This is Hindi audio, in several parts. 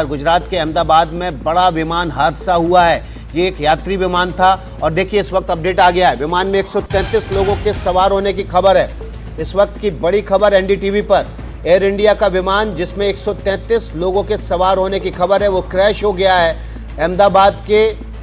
गुजरात के अहमदाबाद में बड़ा विमान हादसा हुआ है। ये एक यात्री विमान था और देखिए इस वक्त अपडेट आ गया है। विमान में 133 लोगों के सवार होने की खबर है। इस वक्त की बड़ी खबर एनडीटीवी पर। एयर इंडिया का विमान जिसमें 133 लोगों के सवार होने की खबर है वो क्रैश हो गया है। अहमदाबाद के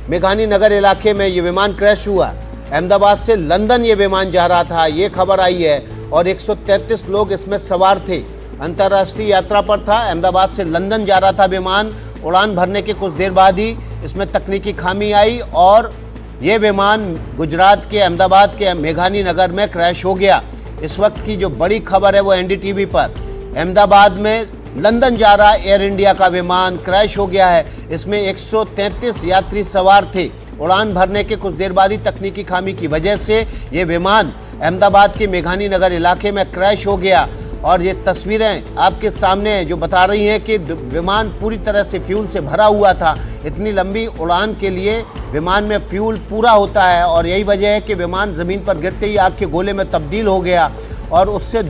मेघानी नगर इलाके में ये विमान क्रैश हुआ। अहमदाबाद से लंदन ये विमान जा रहा था, ये खबर आई है और 133 लोग इसमें सवार थे। अंतर्राष्ट्रीय यात्रा पर था। अहमदाबाद से लंदन जा रहा था विमान। उड़ान भरने के कुछ देर बाद ही इसमें तकनीकी खामी आई और ये विमान गुजरात के अहमदाबाद के मेघानी नगर में क्रैश हो गया। इस वक्त की जो बड़ी खबर है वो एनडीटीवी पर। अहमदाबाद में लंदन जा रहा एयर इंडिया का विमान क्रैश हो गया है। इसमें 133 यात्री सवार थे। उड़ान भरने के कुछ देर बाद ही तकनीकी खामी की वजह से ये विमान अहमदाबाद के मेघानी नगर इलाके में क्रैश हो गया। और ये तस्वीरें आपके सामने जो बता रही हैं कि विमान पूरी तरह से फ्यूल से भरा हुआ था। इतनी लंबी उड़ान के लिए विमान में फ्यूल पूरा होता है और यही वजह है कि विमान ज़मीन पर गिरते ही आग के गोले में तब्दील हो गया और उससे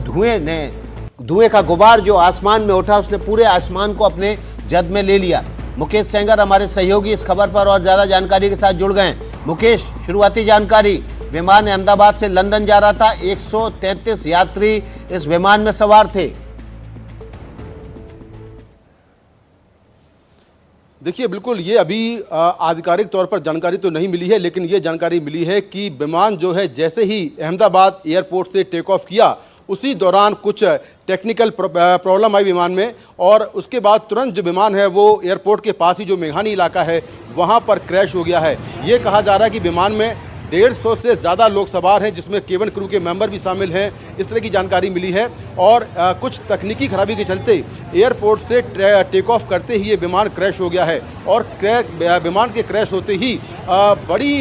धुएं का गुबार जो आसमान में उठा उसने पूरे आसमान को अपने जद में ले लिया। मुकेश सेंगर हमारे सहयोगी इस खबर पर और ज़्यादा जानकारी के साथ जुड़ गए। मुकेश, शुरुआती जानकारी। विमान अहमदाबाद से लंदन जा रहा था, 133 यात्री इस विमान में सवार थे। देखिए, बिल्कुल ये अभी आधिकारिक तौर पर जानकारी तो नहीं मिली है, लेकिन ये जानकारी मिली है कि विमान जो है जैसे ही अहमदाबाद एयरपोर्ट से टेक ऑफ किया उसी दौरान कुछ टेक्निकल प्रॉब्लम आई विमान में और उसके बाद तुरंत जो विमान है वो एयरपोर्ट के पास ही जो मेघानी इलाका है वहाँ पर क्रैश हो गया है। ये कहा जा रहा है कि विमान में 150 से ज़्यादा लोग सवार हैं, जिसमें केबिन क्रू के मेंबर भी शामिल हैं। इस तरह की जानकारी मिली है और कुछ तकनीकी खराबी के चलते एयरपोर्ट से टेक ऑफ करते ही ये विमान क्रैश हो गया है और विमान के क्रैश होते ही बड़ी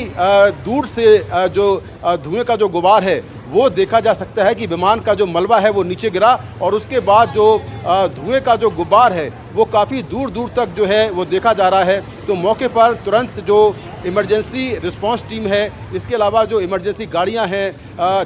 दूर से जो धुएं का जो गुबार है वो देखा जा सकता है कि विमान का जो मलबा है वो नीचे गिरा और उसके बाद जो धुएं का जो गुबार है वो काफ़ी दूर दूर तक जो है वो देखा जा रहा है। तो मौके पर तुरंत जो इमरजेंसी रिस्पांस टीम है, इसके अलावा जो इमरजेंसी गाड़ियां हैं,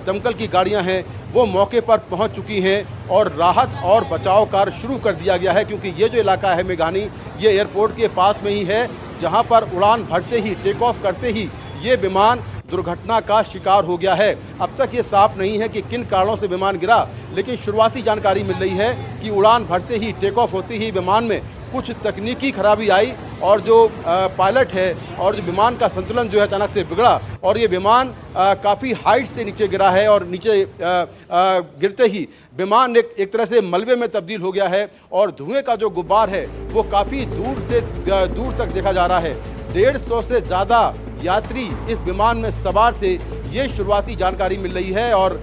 दमकल की गाड़ियां हैं, वो मौके पर पहुंच चुकी हैं और राहत और बचाव कार्य शुरू कर दिया गया है। क्योंकि ये जो इलाका है मेघानी, ये एयरपोर्ट के पास में ही है, जहां पर उड़ान भरते ही, टेक ऑफ करते ही ये विमान दुर्घटना का शिकार हो गया है। अब तक ये साफ नहीं है कि किन कारणों से विमान गिरा, लेकिन शुरुआती जानकारी मिल रही है कि उड़ान भरते ही, टेक ऑफ होते ही विमान में कुछ तकनीकी खराबी आई और जो पायलट है और जो विमान का संतुलन जो है अचानक से बिगड़ा और ये विमान काफ़ी हाइट से नीचे गिरा है और नीचे गिरते ही विमान एक तरह से मलबे में तब्दील हो गया है और धुएं का जो गुब्बार है वो काफ़ी दूर तक देखा जा रहा है। 150 से ज़्यादा यात्री इस विमान में सवार थे, ये शुरुआती जानकारी मिल रही है। और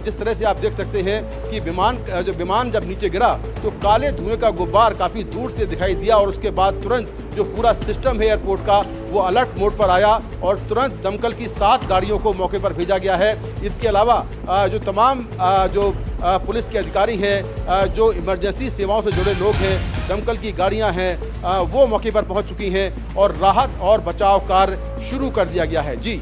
जिस तरह से आप देख सकते हैं कि विमान जब नीचे गिरा तो काले धुएं का गुब्बार काफ़ी दूर से दिखाई दिया और उसके बाद तुरंत जो पूरा सिस्टम है एयरपोर्ट का वो अलर्ट मोड पर आया और तुरंत दमकल की 7 गाड़ियों को मौके पर भेजा गया है। इसके अलावा जो तमाम पुलिस के अधिकारी हैं, जो इमरजेंसी सेवाओं से जुड़े लोग हैं, दमकल की गाड़ियां हैं, वो मौके पर पहुंच चुकी हैं और राहत और बचाव कार्य शुरू कर दिया गया है। जी।